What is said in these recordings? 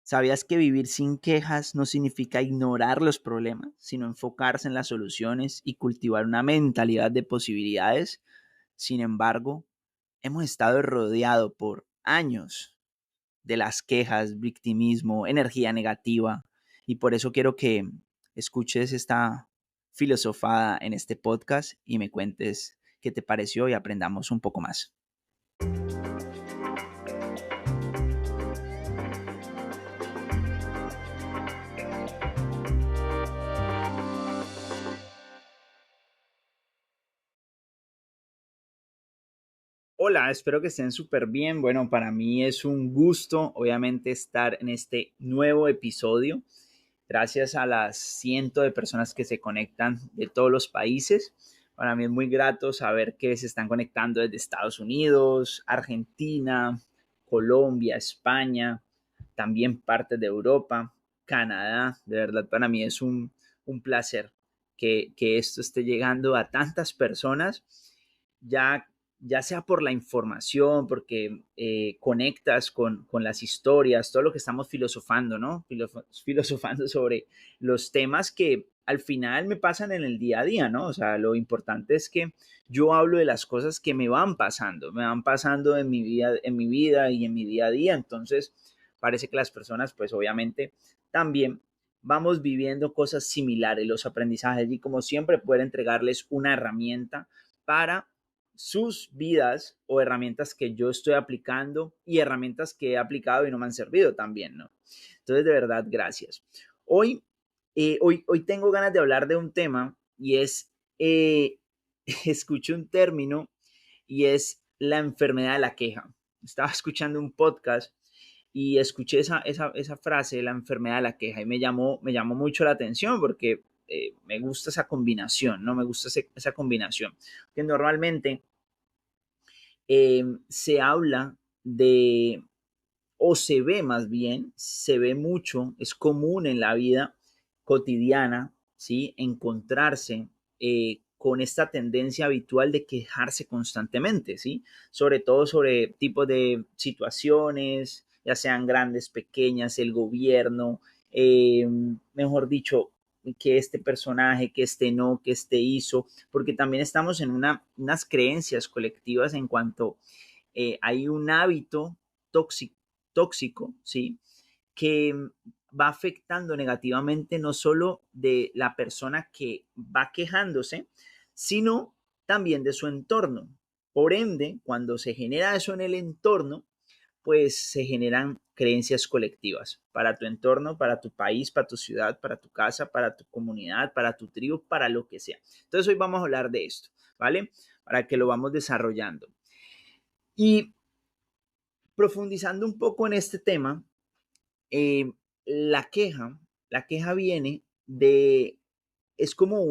¿Sabías que vivir sin quejas no significa ignorar los problemas, sino enfocarse en las soluciones y cultivar una mentalidad de posibilidades? Sin embargo, hemos estado rodeados por años de las quejas, victimismo, energía negativa, y por eso quiero que escuches esta filosofada en este podcast y me cuentes qué te pareció y aprendamos un poco más. Hola, espero que estén súper bien. Bueno, para mí es un gusto, obviamente, estar en este nuevo episodio. Gracias a las cientos de personas que se conectan de todos los países. Para mí es muy grato saber que se están conectando desde Estados Unidos, Argentina, Colombia, España, también partes de Europa, Canadá. De verdad, para mí es un placer que esto esté llegando a tantas personas. Ya ya sea por la información, porque conectas con las historias, todo lo que estamos filosofando, ¿no? Filosofando sobre los temas que al final me pasan en el día a día, ¿no? O sea, lo importante es que yo hablo de las cosas que me van pasando en mi vida y en mi día a día. Entonces, parece que las personas, pues obviamente, también vamos viviendo cosas similares, los aprendizajes, y como siempre, poder entregarles una herramienta para sus vidas o herramientas que yo estoy aplicando y herramientas que he aplicado y no me han servido también, ¿no? Entonces, de verdad, gracias. Hoy, hoy tengo ganas de hablar de un tema y es, escuché un término y es la enfermedad de la queja. Estaba escuchando un podcast y escuché esa frase, la enfermedad de la queja, y me llamó mucho la atención porque me gusta esa combinación, ¿no? Me gusta esa combinación. Que normalmente se habla de, o se ve más bien, se ve mucho, es común en la vida cotidiana, ¿sí? Encontrarse con esta tendencia habitual de quejarse constantemente, ¿sí? Sobre todo sobre tipos de situaciones, ya sean grandes, pequeñas, el gobierno, mejor dicho, que este personaje, que este no, que este hizo, porque también estamos en unas creencias colectivas en cuanto hay un hábito tóxico, tóxico, ¿sí? Que va afectando negativamente no solo de la persona que va quejándose, sino también de su entorno. Por ende, cuando se genera eso en el entorno, pues se generan creencias colectivas para tu entorno, para tu país, para tu ciudad, para tu casa, para tu comunidad, para tu tribu, para lo que sea. Entonces hoy vamos a hablar de esto, ¿vale? Para que lo vamos desarrollando. Y profundizando un poco en este tema, eh, la queja, la queja viene de, es como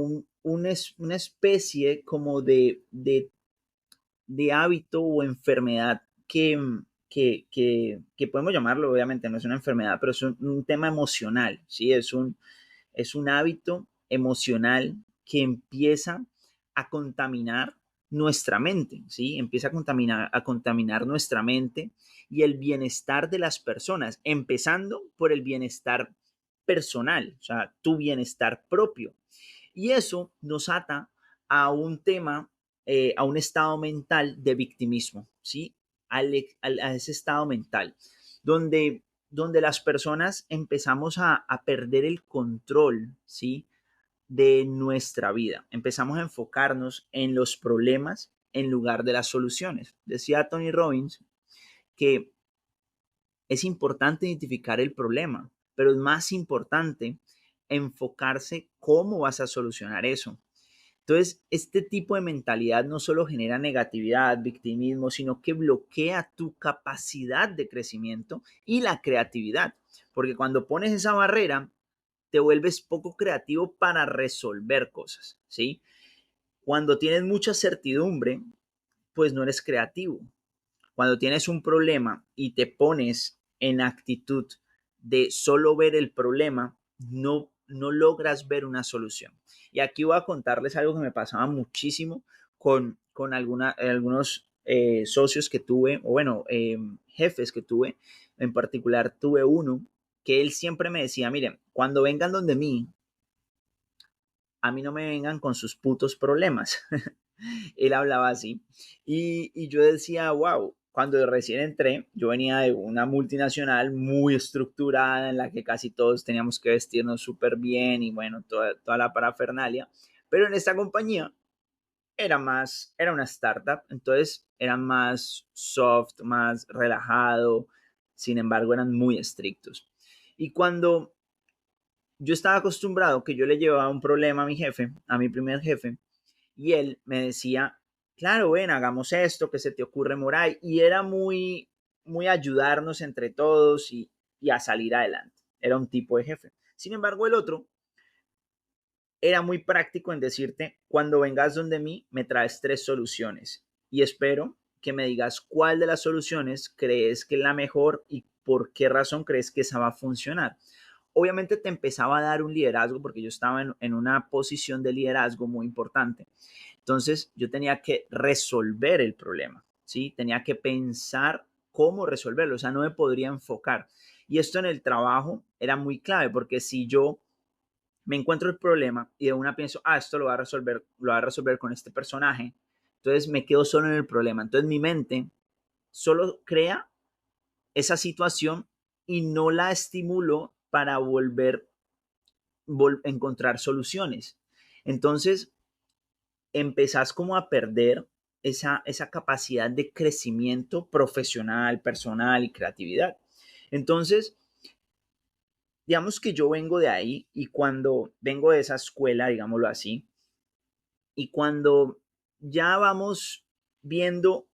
una especie como de hábito o enfermedad que podemos llamarlo, obviamente no es una enfermedad, pero es un tema emocional, ¿sí? Es un hábito emocional que empieza a contaminar nuestra mente, ¿sí? Empieza a contaminar nuestra mente y el bienestar de las personas, empezando por el bienestar personal, o sea, tu bienestar propio. Y eso nos ata a un tema, a un estado mental de victimismo, ¿sí? A ese estado mental, donde, donde las personas empezamos a perder el control, ¿sí? De nuestra vida. Empezamos a enfocarnos en los problemas en lugar de las soluciones. Decía Tony Robbins que es importante identificar el problema, pero es más importante enfocarse cómo vas a solucionar eso. Entonces, este tipo de mentalidad no solo genera negatividad, victimismo, sino que bloquea tu capacidad de crecimiento y la creatividad. Porque cuando pones esa barrera, te vuelves poco creativo para resolver cosas, ¿sí? Cuando tienes mucha certidumbre, pues no eres creativo. Cuando tienes un problema y te pones en actitud de solo ver el problema, no logras ver una solución. Y aquí voy a contarles algo que me pasaba muchísimo con algunos socios que tuve, o bueno, jefes que tuve. En particular tuve uno que él siempre me decía, miren, cuando vengan donde mí, a mí no me vengan con sus putos problemas. Él hablaba así. Y yo decía, wow, cuando recién entré, yo venía de una multinacional muy estructurada en la que casi todos teníamos que vestirnos súper bien y bueno, toda la parafernalia. Pero en esta compañía era una startup, entonces era más soft, más relajado, sin embargo eran muy estrictos. Y cuando yo estaba acostumbrado que yo le llevaba un problema a mi jefe, a mi primer jefe, y él me decía, claro, ven, hagamos esto, que se te ocurre, Moray, y era muy ayudarnos entre todos y a salir adelante. Era un tipo de jefe. Sin embargo, el otro era muy práctico en decirte, cuando vengas donde mí, me traes 3 soluciones y espero que me digas cuál de las soluciones crees que es la mejor y por qué razón crees que esa va a funcionar. Obviamente te empezaba a dar un liderazgo porque yo estaba en una posición de liderazgo muy importante. Entonces yo tenía que resolver el problema, ¿sí? Tenía que pensar cómo resolverlo, o sea, no me podría enfocar. Y esto en el trabajo era muy clave porque si yo me encuentro el problema y de una pienso, esto lo va a resolver con este personaje, entonces me quedo solo en el problema. Entonces mi mente solo crea esa situación y no la estimulo para encontrar soluciones. Entonces empezás como a perder esa capacidad de crecimiento profesional, personal y creatividad. Entonces, digamos que yo vengo de ahí y cuando vengo de esa escuela, digámoslo así, y cuando ya vamos viendo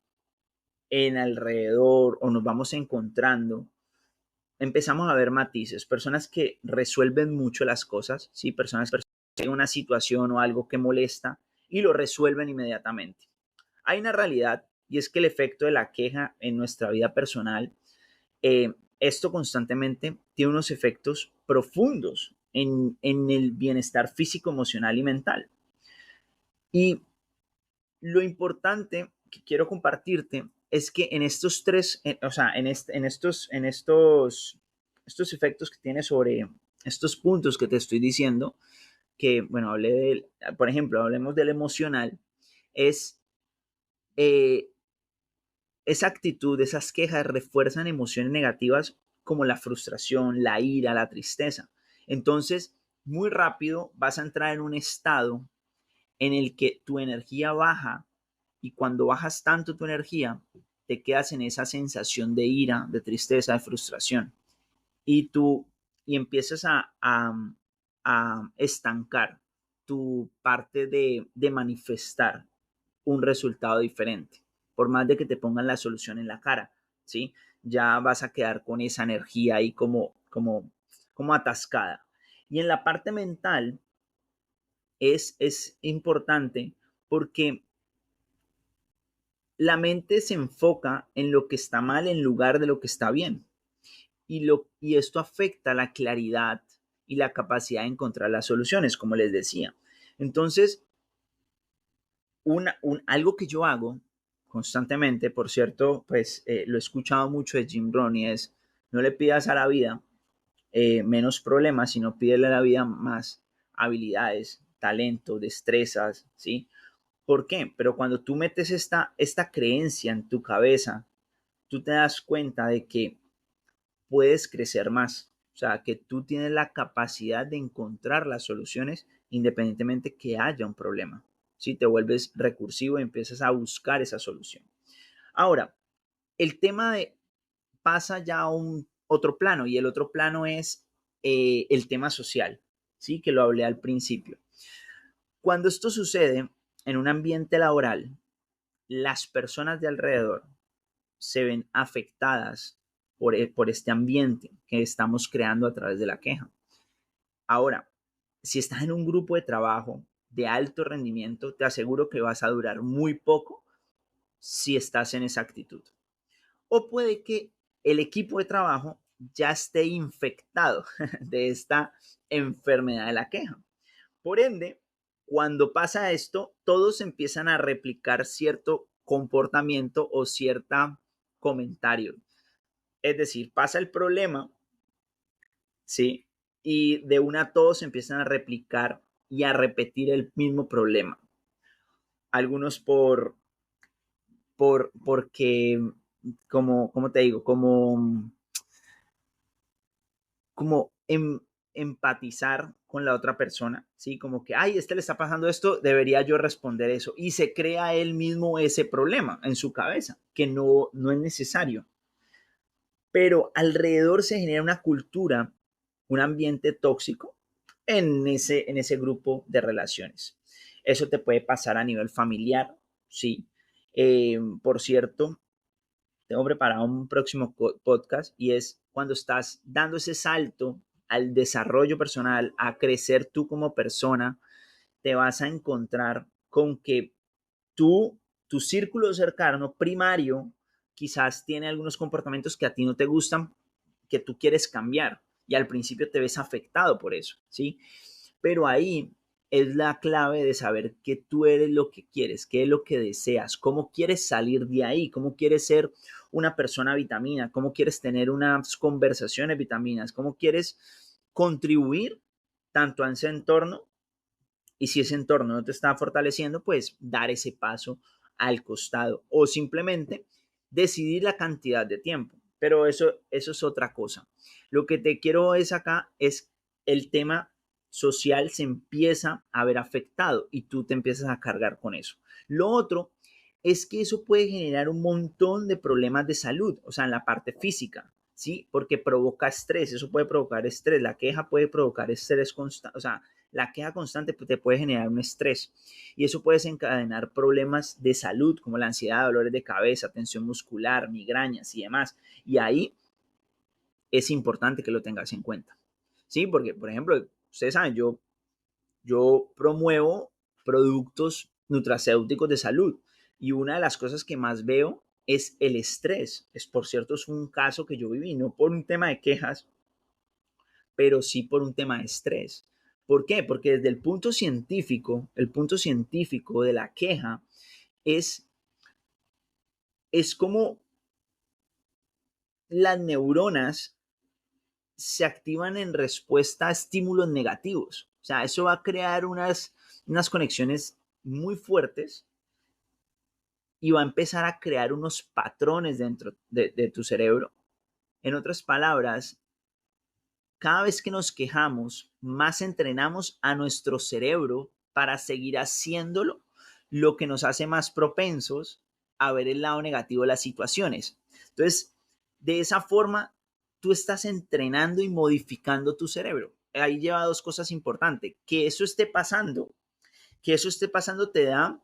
en alrededor o nos vamos encontrando, empezamos a ver matices, personas que resuelven mucho las cosas, ¿sí? Personas que tienen una situación o algo que molesta y lo resuelven inmediatamente. Hay una realidad y es que el efecto de la queja en nuestra vida personal, esto constantemente tiene unos efectos profundos en el bienestar físico, emocional y mental. Y lo importante que quiero compartirte es que en estos tres, o sea, estos efectos que tiene sobre estos puntos que te estoy diciendo, que, bueno, por ejemplo, hablemos del emocional, es eh, esa actitud, esas quejas refuerzan emociones negativas como la frustración, la ira, la tristeza. Entonces, muy rápido vas a entrar en un estado en el que tu energía baja y cuando bajas tanto tu energía, te quedas en esa sensación de ira, de tristeza, de frustración y tú y empiezas a estancar tu parte de manifestar un resultado diferente, por más de que te pongan la solución en la cara, ¿sí? Ya vas a quedar con esa energía ahí como atascada. Y en la parte mental es importante porque la mente se enfoca en lo que está mal en lugar de lo que está bien. Y esto afecta la claridad y la capacidad de encontrar las soluciones, como les decía. Entonces, algo que yo hago constantemente, por cierto, pues lo he escuchado mucho de Jim Rohn y es, no le pidas a la vida menos problemas, sino pídele a la vida más habilidades, talento, destrezas, ¿sí? ¿Por qué? Pero cuando tú metes esta creencia en tu cabeza, tú te das cuenta de que puedes crecer más. O sea, que tú tienes la capacidad de encontrar las soluciones independientemente que haya un problema. Si te vuelves recursivo y empiezas a buscar esa solución. Ahora, el tema de pasa ya a un otro plano y el otro plano es el tema social, ¿sí? Que lo hablé al principio. Cuando esto sucede en un ambiente laboral, las personas de alrededor se ven afectadas por este ambiente que estamos creando a través de la queja. Ahora, si estás en un grupo de trabajo de alto rendimiento, te aseguro que vas a durar muy poco si estás en esa actitud. O puede que el equipo de trabajo ya esté infectado de esta enfermedad de la queja. Por ende, cuando pasa esto, todos empiezan a replicar cierto comportamiento o cierta comentario. Es decir, pasa el problema ¿sí? Y de una todos empiezan a replicar y a repetir el mismo problema. Algunos porque, como te digo, como empatizar con la otra persona, ¿sí? Como que, ay, le está pasando esto, debería yo responder eso. Y se crea él mismo ese problema en su cabeza, que no es necesario. Pero alrededor se genera una cultura, un ambiente tóxico en ese grupo de relaciones. Eso te puede pasar a nivel familiar, ¿sí? Por cierto, tengo preparado un próximo podcast y es cuando estás dando ese salto al desarrollo personal, a crecer tú como persona, te vas a encontrar con que tú, tu círculo cercano primario, quizás tiene algunos comportamientos que a ti no te gustan, que tú quieres cambiar y al principio te ves afectado por eso, ¿sí? Pero ahí es la clave de saber que tú eres lo que quieres, qué es lo que deseas, cómo quieres salir de ahí, cómo quieres ser una persona vitamina, cómo quieres tener unas conversaciones vitaminas, cómo quieres contribuir tanto a ese entorno y si ese entorno no te está fortaleciendo, pues dar ese paso al costado o simplemente decidir la cantidad de tiempo. Pero eso es otra cosa. Lo que te quiero es acá es el tema social se empieza a ver afectado y tú te empiezas a cargar con eso. Lo otro es que eso puede generar un montón de problemas de salud, o sea, en la parte física, ¿sí? Porque provoca estrés, eso puede provocar estrés, la queja puede provocar estrés constante, o sea, la queja constante te puede generar un estrés y eso puede desencadenar problemas de salud como la ansiedad, dolores de cabeza, tensión muscular, migrañas y demás. Y ahí es importante que lo tengas en cuenta. Sí, porque, por ejemplo, ustedes saben, yo promuevo productos nutracéuticos de salud y una de las cosas que más veo es el estrés. Por cierto, es un caso que yo viví, no por un tema de quejas, pero sí por un tema de estrés. ¿Por qué? Porque desde el punto científico de la queja es, es como las neuronas se activan en respuesta a estímulos negativos. O sea, eso va a crear unas conexiones muy fuertes y va a empezar a crear unos patrones dentro de tu cerebro. En otras palabras, cada vez que nos quejamos, más entrenamos a nuestro cerebro para seguir haciéndolo, lo que nos hace más propensos a ver el lado negativo de las situaciones. Entonces, de esa forma, tú estás entrenando y modificando tu cerebro. Ahí lleva dos cosas importantes. Que eso esté pasando te da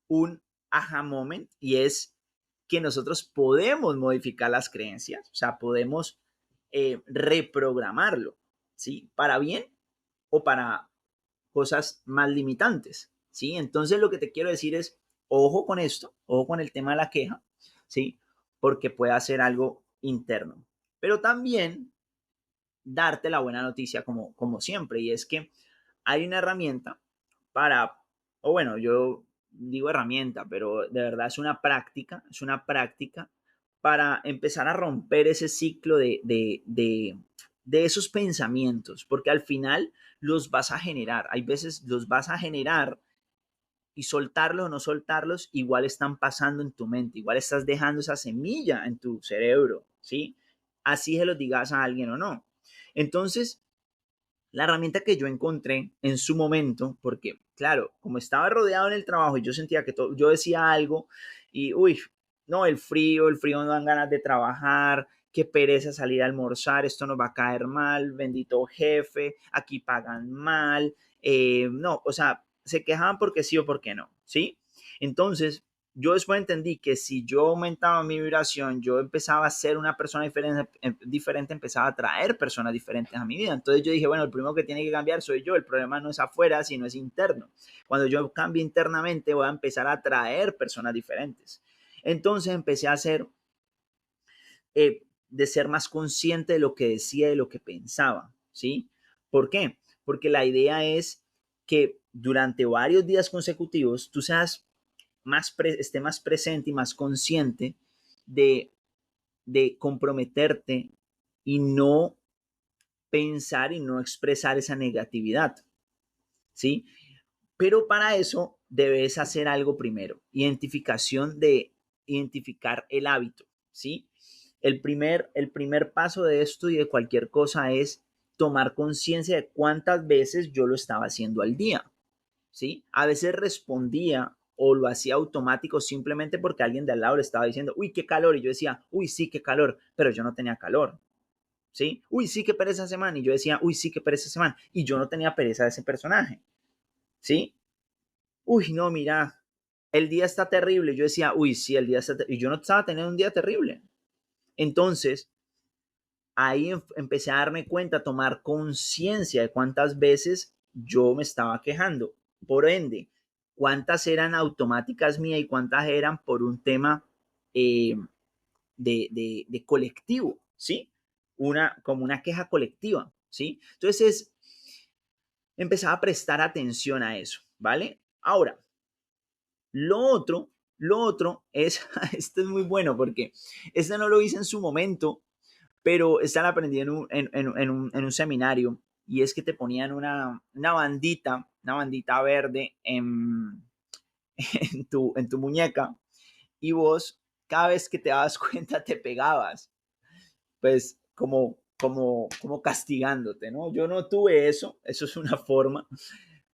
un aha moment y es que nosotros podemos modificar las creencias, o sea, podemos reprogramarlo, ¿sí? Para bien o para cosas más limitantes, ¿sí? Entonces lo que te quiero decir es, ojo con esto, ojo con el tema de la queja, ¿sí? Porque puede ser algo interno. Pero también darte la buena noticia como siempre, y es que hay una herramienta para, o bueno, yo digo herramienta, pero de verdad es una práctica para empezar a romper ese ciclo de esos pensamientos, porque al final los vas a generar, hay veces los vas a generar y soltarlos o no soltarlos, igual están pasando en tu mente, igual estás dejando esa semilla en tu cerebro, ¿sí? Así se los digas a alguien o no. Entonces, la herramienta que yo encontré en su momento, porque claro, como estaba rodeado en el trabajo y yo sentía que yo decía algo y, uy, no, el frío no dan ganas de trabajar, qué pereza salir a almorzar, esto nos va a caer mal, bendito jefe, aquí pagan mal, no, o sea, se quejaban porque sí o porque no, ¿sí? Entonces, yo después entendí que si yo aumentaba mi vibración, yo empezaba a ser una persona diferente, empezaba a atraer personas diferentes a mi vida. Entonces yo dije, bueno, el primero que tiene que cambiar soy yo, el problema no es afuera, sino es interno. Cuando yo cambie internamente, voy a empezar a atraer personas diferentes. Entonces empecé a hacer, de ser más consciente de lo que decía, de lo que pensaba, ¿sí? ¿Por qué? Porque la idea es que durante varios días consecutivos tú seas esté más presente y más consciente de, de comprometerte y no pensar y no expresar esa negatividad, ¿sí? Pero para eso debes hacer algo primero, identificar el hábito, ¿sí? El primer paso de esto y de cualquier cosa es tomar conciencia de cuántas veces yo lo estaba haciendo al día, ¿sí? A veces respondía o lo hacía automático simplemente porque alguien de al lado le estaba diciendo, uy, qué calor, y yo decía, uy, sí, qué calor, pero yo no tenía calor, ¿sí? Uy, sí, qué pereza semana, y yo decía, uy, sí, qué pereza semana, y yo no tenía pereza de ese personaje, ¿sí? Uy, no, mira, el día está terrible. Yo decía, uy, sí, el día está terrible. Y yo no estaba teniendo un día terrible. Entonces, ahí empecé a darme cuenta, a tomar conciencia de cuántas veces yo me estaba quejando. Por ende, cuántas eran automáticas mías y cuántas eran por un tema eh, de colectivo, ¿sí? Como una queja colectiva, ¿sí? Entonces, empezaba a prestar atención a eso, ¿vale? Ahora, Lo otro, lo otro es, esto es muy bueno porque este no lo hice en su momento, pero esta la aprendí en un seminario y es que te ponían una bandita verde en tu muñeca y vos cada vez que te dabas cuenta te pegabas, pues como castigándote, ¿no? Yo no tuve eso es una forma,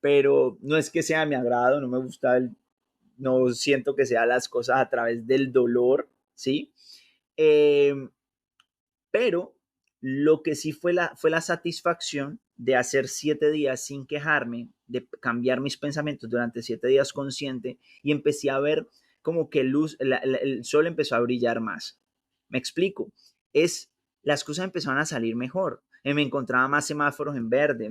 pero no es que sea de mi agrado, no me gusta no siento que sea las cosas a través del dolor, ¿sí? Eh, pero lo que sí fue la satisfacción de hacer 7 días sin quejarme, de cambiar mis pensamientos durante 7 días consciente y empecé a ver como que el sol empezó a brillar más. Me explico. Las cosas empezaron a salir mejor. Me encontraba más semáforos en verde,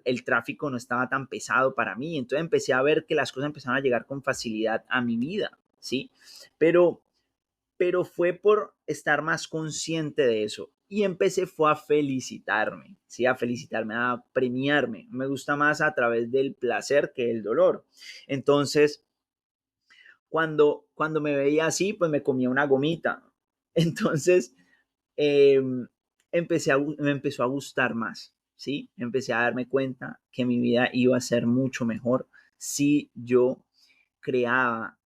el tráfico no estaba tan pesado para mí, entonces empecé a ver que las cosas empezaron a llegar con facilidad a mi vida, ¿sí? Pero fue por estar más consciente de eso. Y fue a felicitarme, ¿sí? A felicitarme, a premiarme. Me gusta más a través del placer que el dolor. Entonces, cuando me veía así, pues me comía una gomita. Entonces, eh, me empezó a gustar más, ¿sí? Empecé a darme cuenta que mi vida iba a ser mucho mejor si yo creaba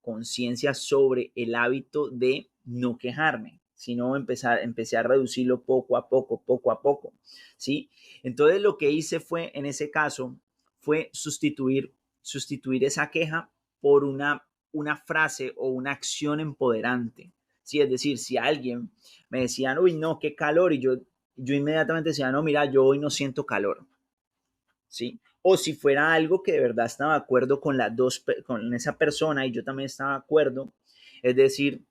conciencia sobre el hábito de no quejarme, sino empecé a reducirlo poco a poco, ¿sí? Entonces lo que hice fue, en ese caso, fue sustituir esa queja por una frase o una acción empoderante, ¿sí? Es decir, si alguien me decían, uy, no, qué calor, y yo inmediatamente decía, no, mira, yo hoy no siento calor, ¿sí? O si fuera algo que de verdad estaba de acuerdo con esa persona y yo también estaba de acuerdo, es decir,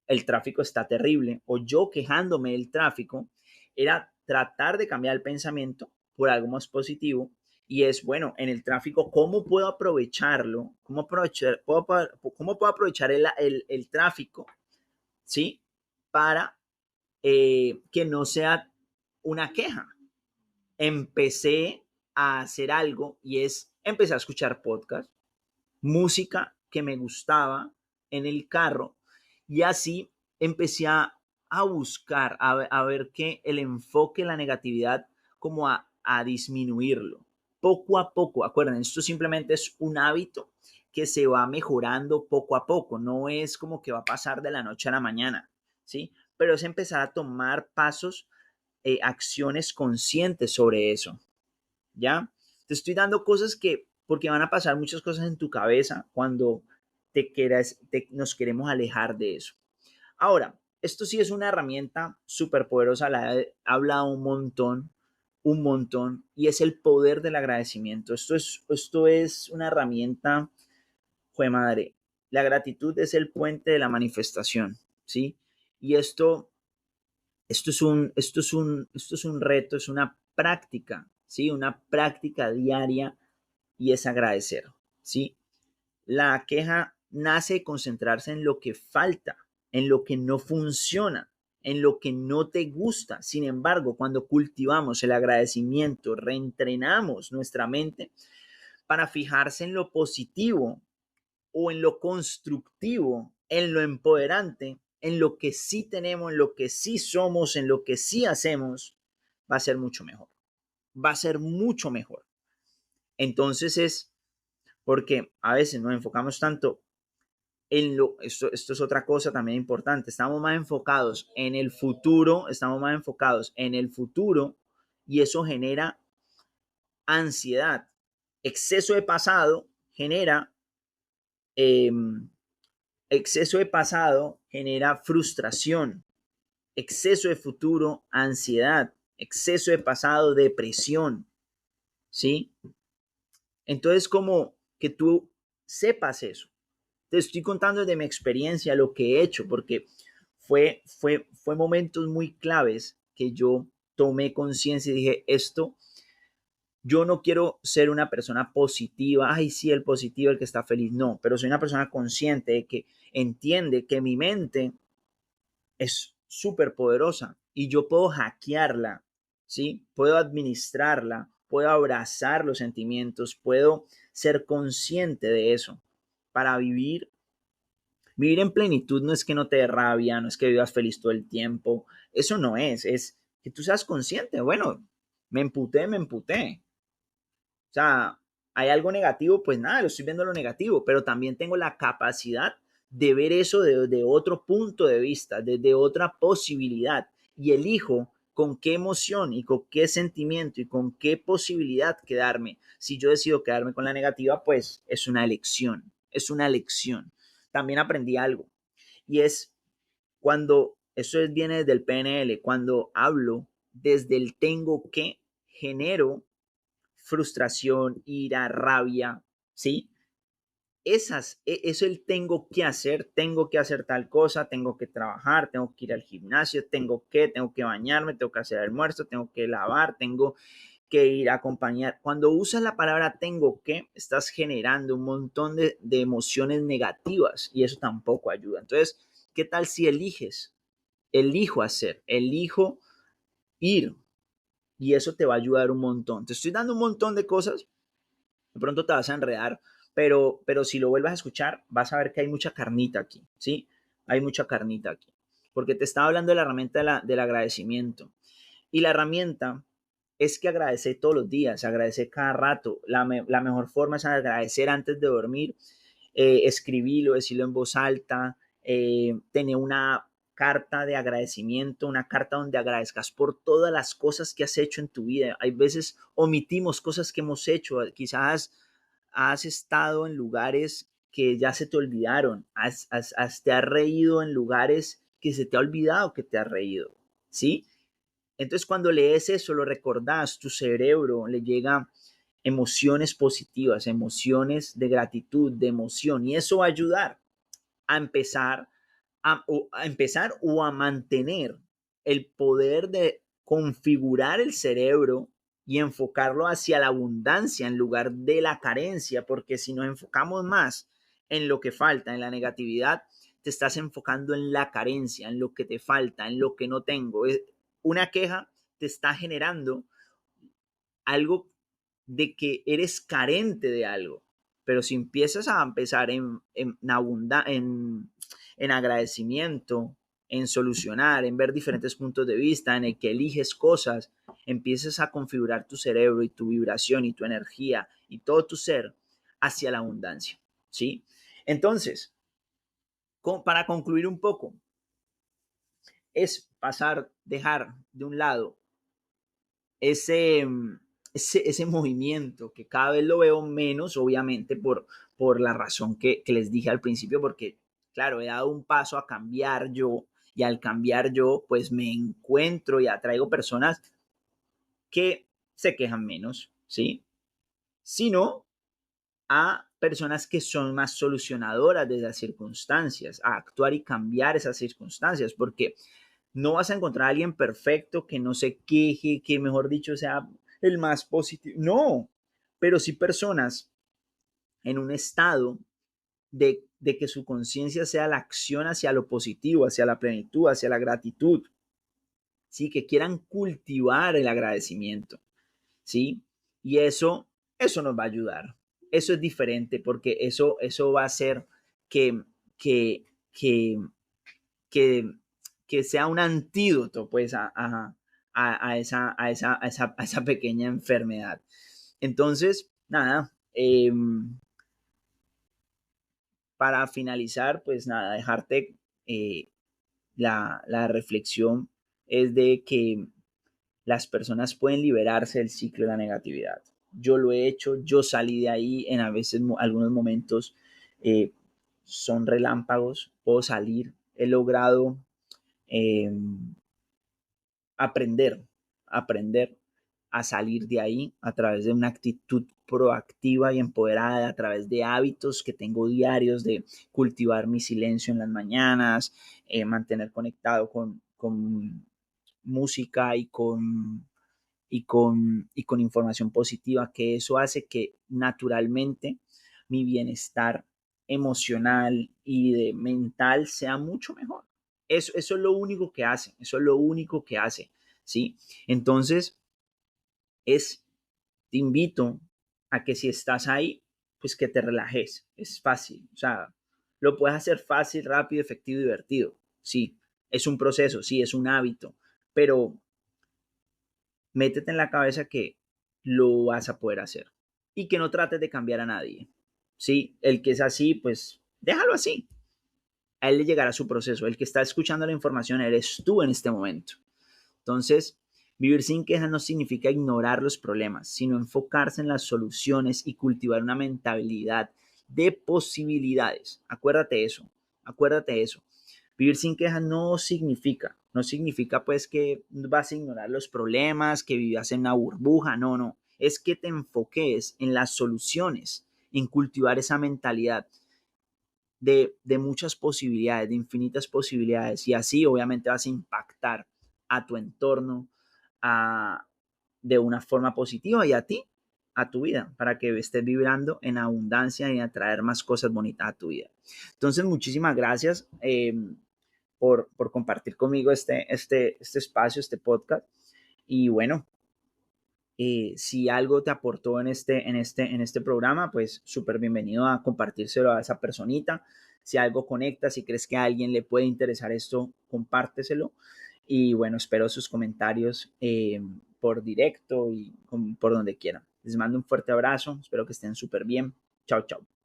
el tráfico está terrible, o yo quejándome del tráfico, era tratar de cambiar el pensamiento por algo más positivo y es, bueno, en el tráfico, ¿cómo puedo aprovecharlo? ¿Cómo puedo aprovechar el tráfico, ¿sí? Para que no sea una queja. Empecé a hacer algo y empecé a escuchar podcast, música que me gustaba en el carro y así empecé a buscar, a ver que el enfoque, la negatividad, como a disminuirlo. Poco a poco, acuérdense, esto simplemente es un hábito que se va mejorando poco a poco, no es como que va a pasar de la noche a la mañana, ¿sí? Pero es empezar a tomar pasos, acciones conscientes sobre eso. ¿Ya? Te estoy dando cosas porque van a pasar muchas cosas en tu cabeza cuando nos queremos alejar de eso. Ahora, esto sí es una herramienta súper poderosa, la he hablado un montón, y es el poder del agradecimiento. Esto es una herramienta, jue madre. La gratitud es el puente de la manifestación, ¿sí? Y esto es un reto, es una práctica, ¿sí? Una práctica diaria y es agradecer, ¿sí? La queja nace de concentrarse en lo que falta, en lo que no funciona, en lo que no te gusta. Sin embargo, cuando cultivamos el agradecimiento, reentrenamos nuestra mente para fijarse en lo positivo o en lo constructivo, en lo empoderante, en lo que sí tenemos, en lo que sí somos, en lo que sí hacemos, va a ser mucho mejor. Va a ser mucho mejor. Entonces es porque a veces nos enfocamos tanto en esto es otra cosa también importante, estamos más enfocados en el futuro, y eso genera ansiedad. Exceso de pasado genera eh, exceso de pasado genera frustración, exceso de futuro, ansiedad, exceso de pasado, depresión, ¿sí? Entonces, como que tú sepas eso. Te estoy contando de mi experiencia, lo que he hecho, porque fue momentos muy claves que yo tomé conciencia y dije, esto, yo no quiero ser una persona positiva, ay, sí, el positivo, el que está feliz, no, pero soy una persona consciente de que entiende que mi mente es súper poderosa y yo puedo hackearla, ¿sí? Puedo administrarla, puedo abrazar los sentimientos, puedo ser consciente de eso para vivir. Vivir en plenitud no es que no te dé rabia, no es que vivas feliz todo el tiempo, eso no es que tú seas consciente, bueno, me emputé. O sea, hay algo negativo, pues nada, lo estoy viendo lo negativo, pero también tengo la capacidad de ver eso de otro punto de vista, de otra posibilidad, y elijo con qué emoción y con qué sentimiento y con qué posibilidad quedarme. Si yo decido quedarme con la negativa, pues es una elección, es una elección. También aprendí algo, y es cuando, viene desde el PNL, cuando hablo desde el tengo que, genero frustración, ira, rabia, ¿sí? Eso el tengo que hacer tal cosa, tengo que trabajar, tengo que ir al gimnasio, tengo que bañarme, tengo que hacer almuerzo, tengo que lavar, tengo que ir a acompañar. Cuando usas la palabra tengo que, estás generando un montón de emociones negativas y eso tampoco ayuda. Entonces, ¿qué tal si eliges? Elijo hacer, elijo ir y eso te va a ayudar un montón. Te estoy dando un montón de cosas, de pronto te vas a enredar, pero si lo vuelves a escuchar, vas a ver que hay mucha carnita aquí, ¿sí? Hay mucha carnita aquí, porque te estaba hablando de la herramienta del agradecimiento. Y la herramienta es que agradecer todos los días, agradecer cada rato. La mejor forma es agradecer antes de dormir, escribirlo, decirlo en voz alta, tener una carta de agradecimiento, una carta donde agradezcas por todas las cosas que has hecho en tu vida. Hay veces omitimos cosas que hemos hecho, quizás has estado en lugares que ya se te olvidaron, te has reído en lugares que se te ha olvidado que te has reído, ¿sí? Entonces, cuando lees eso, lo recordás, tu cerebro le llega emociones positivas, emociones de gratitud, de emoción, y eso va a ayudar a empezar a empezar o a mantener el poder de configurar el cerebro y enfocarlo hacia la abundancia en lugar de la carencia, porque si nos enfocamos más en lo que falta, en la negatividad, te estás enfocando en la carencia, en lo que te falta, en lo que no tengo. Una queja te está generando algo de que eres carente de algo. Pero si empiezas a empezar en agradecimiento, en solucionar, en ver diferentes puntos de vista, en el que eliges cosas, empiezas a configurar tu cerebro y tu vibración y tu energía y todo tu ser hacia la abundancia, ¿sí? Entonces, para concluir un poco, es dejar de un lado ese, ese movimiento que cada vez lo veo menos, obviamente, por la razón que les dije al principio, porque, claro, he dado un paso a cambiar yo y al cambiar yo, pues me encuentro y atraigo personas que se quejan menos, ¿sí? Sino a personas que son más solucionadoras de las circunstancias, a actuar y cambiar esas circunstancias, porque no vas a encontrar a alguien perfecto que no se queje, que mejor dicho sea el más positivo. No, pero sí personas en un estado de que su conciencia sea la acción hacia lo positivo, hacia la plenitud, hacia la gratitud. Sí, que quieran cultivar el agradecimiento. Sí, y eso nos va a ayudar. Eso es diferente porque eso va a hacer que, que, que que sea un antídoto pues a esa pequeña enfermedad. Entonces, nada, para finalizar, pues nada, dejarte eh, la reflexión es de que las personas pueden liberarse del ciclo de la negatividad. Yo lo he hecho, yo salí de ahí en a veces, algunos momentos eh, son relámpagos, puedo salir, he logrado eh, aprender, aprender a salir de ahí a través de una actitud proactiva y empoderada, a través de hábitos que tengo diarios de cultivar mi silencio en las mañanas, mantener conectado con música y con información positiva, que eso hace que naturalmente mi bienestar emocional y de mental sea mucho mejor. Eso es lo único que hace, eso es lo único que hace, ¿sí? Entonces, es, te invito a que si estás ahí, pues que te relajes, es fácil, o sea, lo puedes hacer fácil, rápido, efectivo y divertido, sí, es un proceso, sí, es un hábito, pero métete en la cabeza que lo vas a poder hacer y que no trates de cambiar a nadie. Sí, el que es así, pues déjalo así. A él le llegará su proceso. El que está escuchando la información eres tú en este momento. Entonces, vivir sin quejas no significa ignorar los problemas, sino enfocarse en las soluciones y cultivar una mentalidad de posibilidades. Acuérdate eso. Vivir sin quejas no significa pues que vas a ignorar los problemas, que vivas en una burbuja, no, es que te enfoques en las soluciones, en cultivar esa mentalidad de muchas posibilidades, de infinitas posibilidades, y así obviamente vas a impactar a tu entorno a, de una forma positiva y a ti, a tu vida, para que estés vibrando en abundancia y atraer más cosas bonitas a tu vida. Entonces, muchísimas gracias por compartir conmigo este espacio, este podcast. Y bueno, si algo te aportó en este programa, pues súper bienvenido a compartírselo a esa personita. Si algo conecta, si crees que a alguien le puede interesar esto, compárteselo. Y bueno, espero sus comentarios por directo y por donde quieran. Les mando un fuerte abrazo, espero que estén súper bien. Chao, chao.